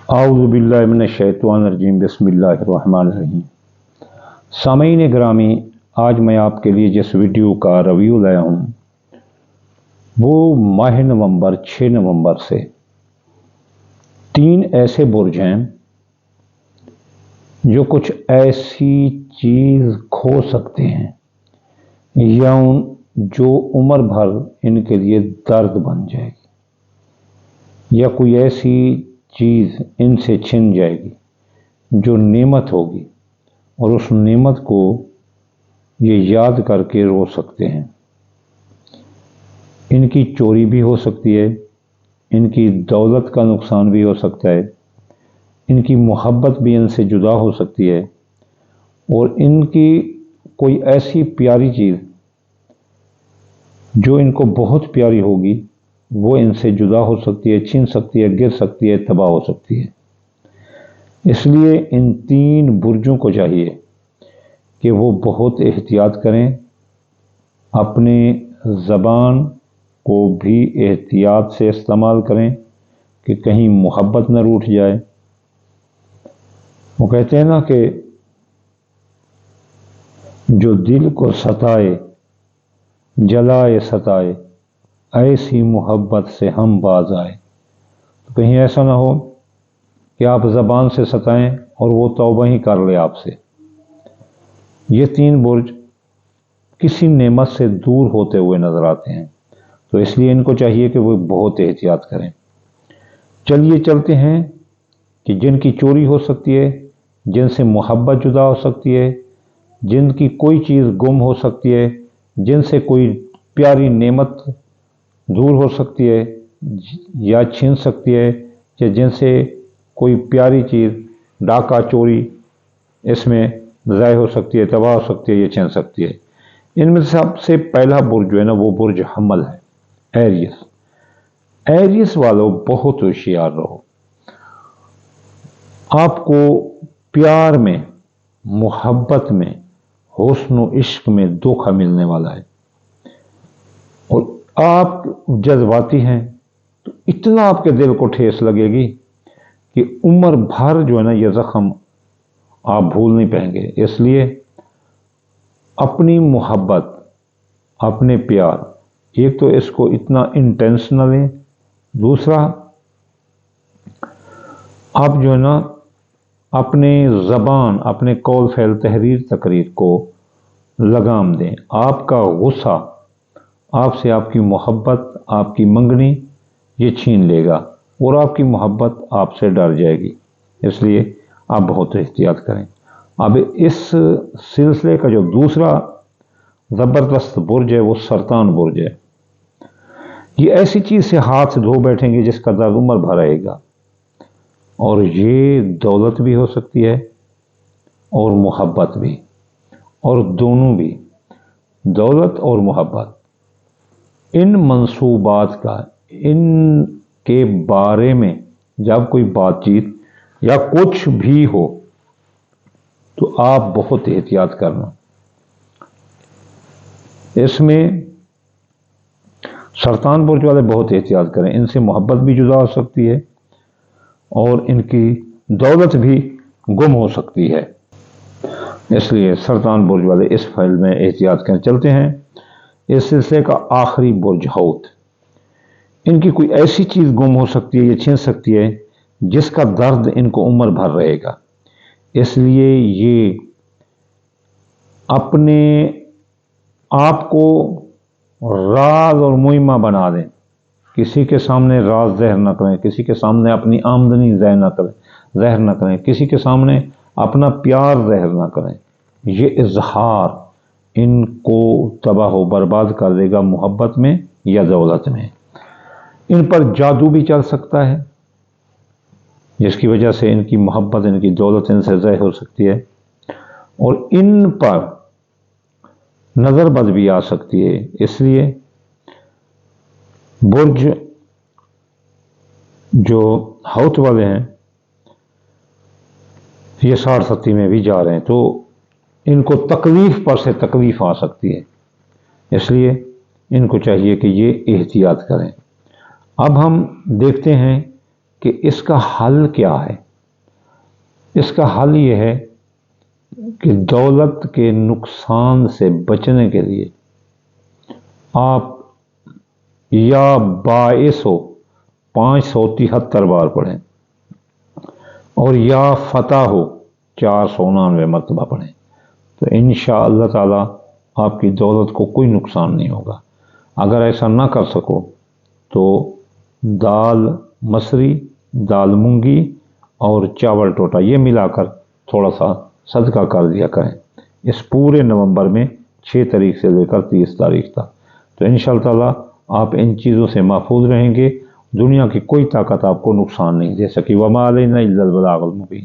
اعوذ باللہ من الشیطان الرجیم بسم اللہ الرحمن الرحیم۔ سامعین گرامی، آج میں آپ کے لیے جس ویڈیو کا ریویو لایا ہوں وہ ماہ نومبر 6 نومبر سے 3 ایسے برج ہیں جو کچھ ایسی چیز کھو سکتے ہیں یا جو عمر بھر ان کے لیے درد بن جائے گی، یا کوئی ایسی چیز ان سے چھن جائے گی جو نعمت ہوگی اور اس نعمت کو یہ یاد کر کے رو سکتے ہیں۔ ان کی چوری بھی ہو سکتی ہے، ان کی دولت کا نقصان بھی ہو سکتا ہے، ان کی محبت بھی ان سے جدا ہو سکتی ہے، اور ان کی کوئی ایسی پیاری چیز جو ان کو بہت پیاری ہوگی وہ ان سے جدا ہو سکتی ہے، چھن سکتی ہے، گر سکتی ہے، تباہ ہو سکتی ہے۔ اس لیے ان 3 برجوں کو چاہیے کہ وہ بہت احتیاط کریں، اپنے زبان کو بھی احتیاط سے استعمال کریں کہ کہیں محبت نہ روٹھ جائے۔ وہ کہتے ہیں نا کہ جو دل کو ستائے جلائے ستائے، ایسی محبت سے ہم باز آئے۔ تو کہیں ایسا نہ ہو کہ آپ زبان سے ستائیں اور وہ توبہ ہی کر لے آپ سے۔ یہ 3 برج کسی نعمت سے دور ہوتے ہوئے نظر آتے ہیں، تو اس لیے ان کو چاہیے کہ وہ بہت احتیاط کریں۔ چلیے چلتے ہیں کہ جن کی چوری ہو سکتی ہے، جن سے محبت جدا ہو سکتی ہے، جن کی کوئی چیز گم ہو سکتی ہے، جن سے کوئی پیاری نعمت دور ہو سکتی ہے یا چھن سکتی ہے، یا جن سے کوئی پیاری چیز ڈاکہ چوری اس میں ضائع ہو سکتی ہے، تباہ ہو سکتی ہے، یا چھن سکتی ہے۔ ان میں سب سے پہلا برج جو ہے نا وہ برج حمل ہے، ایریس۔ ایریس والوں بہت ہوشیار رہو، آپ کو پیار میں، محبت میں، حسن و عشق میں دھوکہ ملنے والا ہے، اور آپ جذباتی ہیں تو اتنا آپ کے دل کو ٹھیس لگے گی کہ عمر بھر جو ہے نا یہ زخم آپ بھول نہیں پائیں گے۔ اس لیے اپنی محبت، اپنے پیار، ایک تو اس کو اتنا انٹینشنل ہے، دوسرا آپ جو ہے نا اپنے زبان، اپنے قول فعل، تحریر تقریر کو لگام دیں۔ آپ کا غصہ آپ سے آپ کی محبت، آپ کی منگنی یہ چھین لے گا، اور آپ کی محبت آپ سے ڈر جائے گی۔ اس لیے آپ بہت احتیاط کریں۔ اب اس سلسلے کا جو دوسرا زبردست برج ہے وہ سرطان برج ہے۔ یہ ایسی چیز سے ہاتھ دھو بیٹھیں گے جس کا درد عمر بھر رہے گا، اور یہ دولت بھی ہو سکتی ہے اور محبت بھی، اور دونوں بھی، دولت اور محبت۔ ان منصوبات کا، ان کے بارے میں جب کوئی بات چیت یا کچھ بھی ہو تو آپ بہت احتیاط کرنا۔ اس میں سرطان برج والے بہت احتیاط کریں، ان سے محبت بھی جدا ہو سکتی ہے اور ان کی دولت بھی گم ہو سکتی ہے۔ اس لیے سرطان برج والے اس فائل میں احتیاط کریں۔ چلتے ہیں اس سلسلے کا آخری برج حوت۔ ان کی کوئی ایسی چیز گم ہو سکتی ہے یا چھن سکتی ہے جس کا درد ان کو عمر بھر رہے گا۔ اس لیے یہ اپنے آپ کو راز اور مہمہ بنا دیں، کسی کے سامنے راز ظاہر نہ کریں، کسی کے سامنے اپنی آمدنی ظاہر نہ کریں، کسی کے سامنے اپنا پیار ظاہر نہ کریں۔ یہ اظہار ان کو تباہ و برباد کر دے گا، محبت میں یا دولت میں۔ ان پر جادو بھی چل سکتا ہے جس کی وجہ سے ان کی محبت، ان کی دولت ان سے ضائع ہو سکتی ہے، اور ان پر نظر بد بھی آ سکتی ہے۔ اس لیے برج جو حوت والے ہیں یہ 60 میں بھی جا رہے ہیں، تو ان کو تکلیف پر سے تکلیف آ سکتی ہے۔ اس لیے ان کو چاہیے کہ یہ احتیاط کریں۔ اب ہم دیکھتے ہیں کہ اس کا حل کیا ہے؟ اس کا حل یہ ہے کہ دولت کے نقصان سے بچنے کے لیے آپ یا باعث ہو 573 بار پڑھیں اور یا فتح ہو 499 مرتبہ پڑھیں، تو انشاءاللہ تعالی آپ کی دولت کو کوئی نقصان نہیں ہوگا۔ اگر ایسا نہ کر سکو تو دال مسری، دال مونگی اور چاول ٹوٹا یہ ملا کر تھوڑا سا صدقہ کر دیا کریں اس پورے نومبر میں 6 تاریخ سے لے کر 30 تاریخ تک، تو انشاءاللہ تعالی آپ ان چیزوں سے محفوظ رہیں گے، دنیا کی کوئی طاقت آپ کو نقصان نہیں دے سکی۔ وما علینا الا البلاغ المبین۔